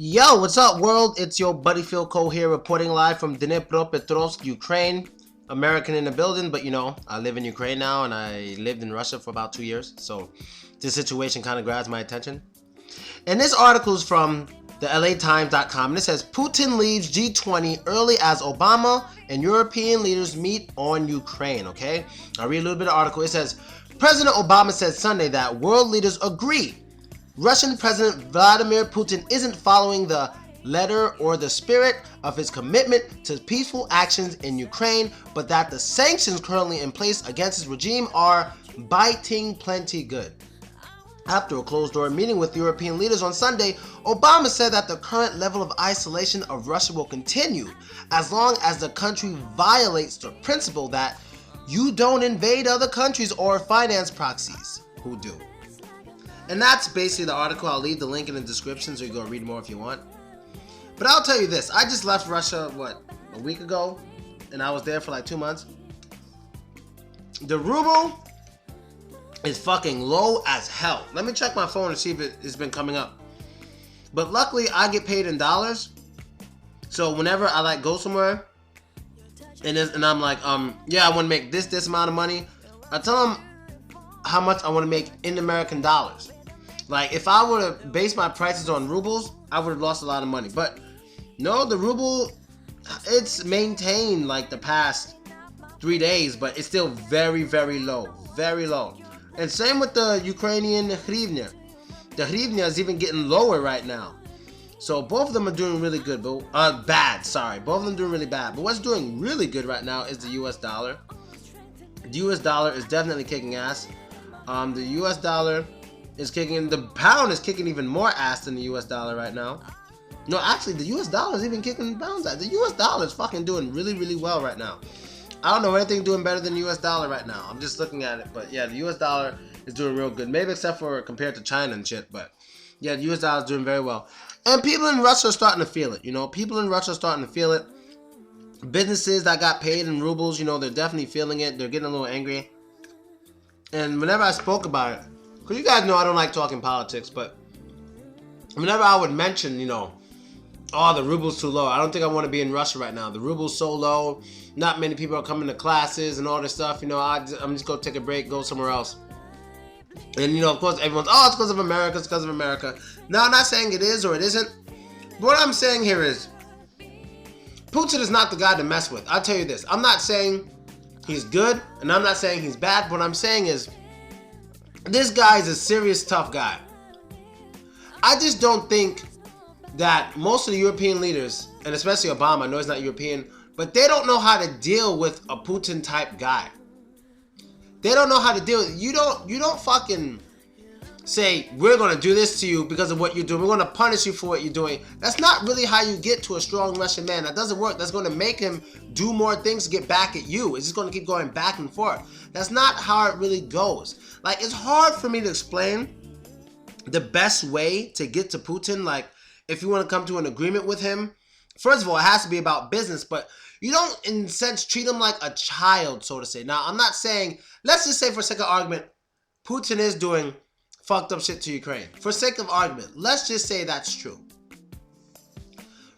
Yo, what's up, world? It's your buddy Philko here, reporting live from Dnipropetrovsk, Ukraine. American in the building, but you know, I live in Ukraine now, and I lived in Russia for about 2 years, so this situation kind of grabs my attention. And this article is from the LATimes.com, and it says, Putin leaves G20 early as Obama and European leaders meet on Ukraine, okay? I'll read a little bit of the article. It says, President Obama said Sunday that world leaders agree Russian President Vladimir Putin isn't following the letter or the spirit of his commitment to peaceful actions in Ukraine, but that the sanctions currently in place against his regime are biting plenty good. After a closed-door meeting with European leaders on Sunday, Obama said that the current level of isolation of Russia will continue as long as the country violates the principle that you don't invade other countries or finance proxies who do. And that's basically the article. I'll leave the link in the description so you go read more if you want. But I'll tell you this. I just left Russia, a week ago? And I was there for like 2 months. The ruble is fucking low as hell. Let me check my phone and see if it's been coming up. But luckily, I get paid in dollars. So whenever I go somewhere, and I'm like, yeah, I want to make this amount of money, I tell them how much I want to make in American dollars. Like, if I were to base my prices on rubles, I would have lost a lot of money. But no, the ruble, it's maintained like the past 3 days, but it's still very, very low. Very low. And same with the Ukrainian hryvnia. The hryvnia is even getting lower right now. So both of them are doing really good, but bad, sorry. Both of them doing really bad. But what's doing really good right now is the US dollar. The US dollar is definitely kicking ass. The US dollar is kicking, the pound is kicking even more ass than the US dollar right now. No, actually, the US dollar is even kicking pounds ass. The US dollar is fucking doing really, really well right now. I don't know anything doing better than the US dollar right now. I'm just looking at it, but yeah, the US dollar is doing real good. Maybe except for compared to China and shit, but yeah, the US dollar is doing very well. And people in Russia are starting to feel it, you know? People in Russia are starting to feel it. Businesses that got paid in rubles, you know, they're definitely feeling it. They're getting a little angry. And whenever I spoke about it, because you guys know I don't like talking politics, but whenever I would mention, you know, oh, the ruble's too low. I don't think I want to be in Russia right now. The ruble's so low. Not many people are coming to classes and all this stuff. You know, I'm just going to take a break, go somewhere else. And, you know, of course, everyone's, oh, it's because of America. It's because of America. No, I'm not saying it is or it isn't. But what I'm saying here is, Putin is not the guy to mess with. I'll tell you this. I'm not saying he's good, and I'm not saying he's bad. What I'm saying is, this guy is a serious tough guy. I just don't think that most of the European leaders, and especially Obama, I know he's not European, but they don't know how to deal with a Putin type guy. They don't know how to deal with it. You don't fucking say, we're going to do this to you because of what you're doing. We're going to punish you for what you're doing. That's not really how you get to a strong Russian man. That doesn't work. That's going to make him do more things to get back at you. It's just going to keep going back and forth. That's not how it really goes. Like, it's hard for me to explain the best way to get to Putin. Like, if you want to come to an agreement with him, first of all, it has to be about business, but you don't, in a sense, treat him like a child, so to say. Now, I'm not saying, let's just say for sake of argument, Putin is doing fucked up shit to Ukraine. For sake of argument, let's just say that's true.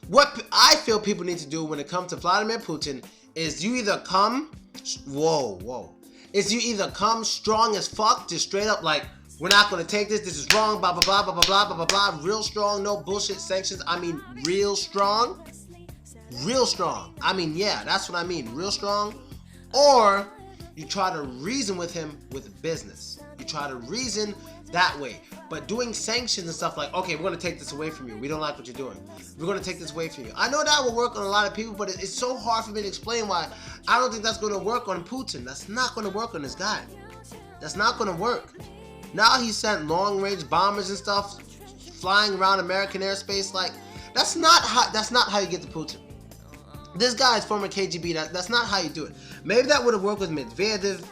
What I feel people need to do when it comes to Vladimir Putin is you either come, is you either come strong as fuck, just straight up like, we're not going to take this is wrong, blah, blah, blah, blah, blah, blah, blah, blah, blah, real strong, no bullshit sanctions. I mean, real strong. Real strong. I mean, yeah, that's what I mean, real strong. Or you try to reason with him with business. You try to reason that way. But doing sanctions and stuff like, okay, we're going to take this away from you. We don't like what you're doing. We're going to take this away from you. I know that will work on a lot of people, but it's so hard for me to explain why I don't think that's going to work on Putin. That's not going to work on this guy. That's not going to work. Now he sent long-range bombers and stuff flying around American airspace. Like, that's not how you get to Putin. This guy is former KGB. That's not how you do it. Maybe that would have worked with Medvedev.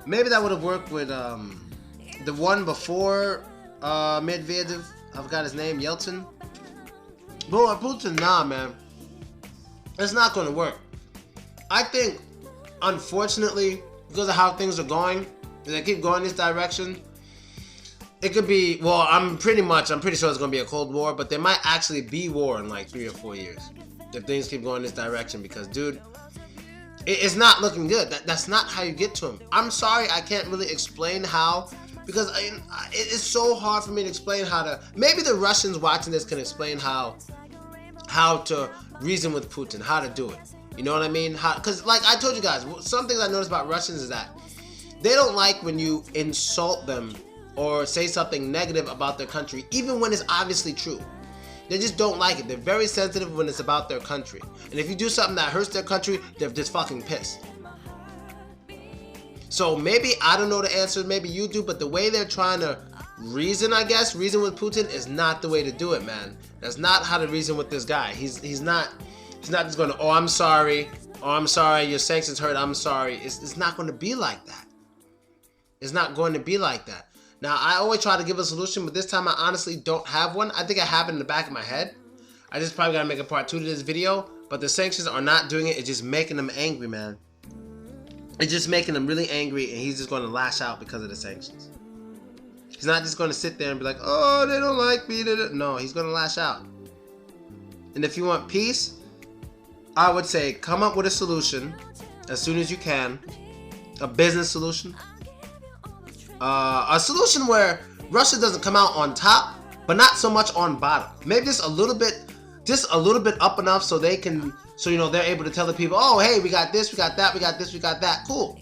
Maybe that would have worked with the one before Medvedev. I forgot his name, Yeltsin. But Putin, nah, man. It's not going to work. I think, unfortunately, because of how things are going, if they keep going this direction, It could be, well, I'm pretty sure it's going to be a Cold War, but there might actually be war in like 3 or 4 years if things keep going this direction, because, dude, it's not looking good. That's not how you get to him. I'm sorry, I can't really explain how, because it's so hard for me to explain how to. Maybe the Russians watching this can explain how to reason with Putin, how to do it. You know what I mean? Because, like I told you guys, some things I noticed about Russians is that they don't like when you insult them or say something negative about their country, even when it's obviously true. They just don't like it. They're very sensitive when it's about their country. And if you do something that hurts their country, they're just fucking pissed. So maybe, I don't know the answer, maybe you do, but the way they're trying to reason with Putin is not the way to do it, man. That's not how to reason with this guy. He's not just going to, oh, I'm sorry, your sanctions hurt, I'm sorry. It's not going to be like that. It's not going to be like that. Now, I always try to give a solution, but this time I honestly don't have one. I think I have it in the back of my head. I just probably gotta make a part 2 to this video, but the sanctions are not doing it. It's just making them angry, man. It's just making them really angry, and he's just gonna lash out because of the sanctions. He's not just gonna sit there and be like, oh, they don't like me. No, he's gonna lash out. And if you want peace, I would say come up with a solution as soon as you can. A business solution. A solution where Russia doesn't come out on top, but not so much on bottom. Maybe just a little bit up enough so they can, they're able to tell the people, oh, hey, we got this, we got that, we got this, we got that. Cool.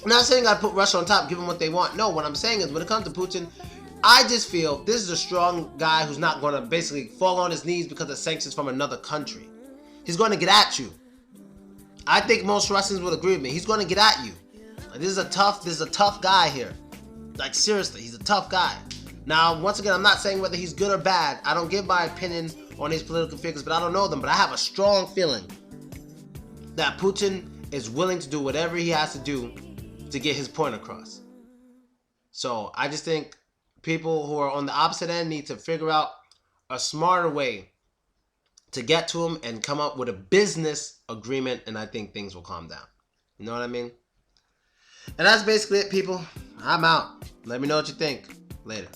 I'm not saying I gotta put Russia on top, give them what they want. No, what I'm saying is when it comes to Putin, I just feel this is a strong guy who's not gonna basically fall on his knees because of sanctions from another country. He's gonna get at you. I think most Russians would agree with me. He's gonna get at you. Like, this is a tough guy here. Like, seriously, he's a tough guy. Now, once again, I'm not saying whether he's good or bad. I don't give my opinion on these political figures, but I don't know them. But I have a strong feeling that Putin is willing to do whatever he has to do to get his point across. So I just think people who are on the opposite end need to figure out a smarter way to get to him and come up with a business agreement, and I think things will calm down. You know what I mean? And that's basically it, people. I'm out. Let me know what you think. Later.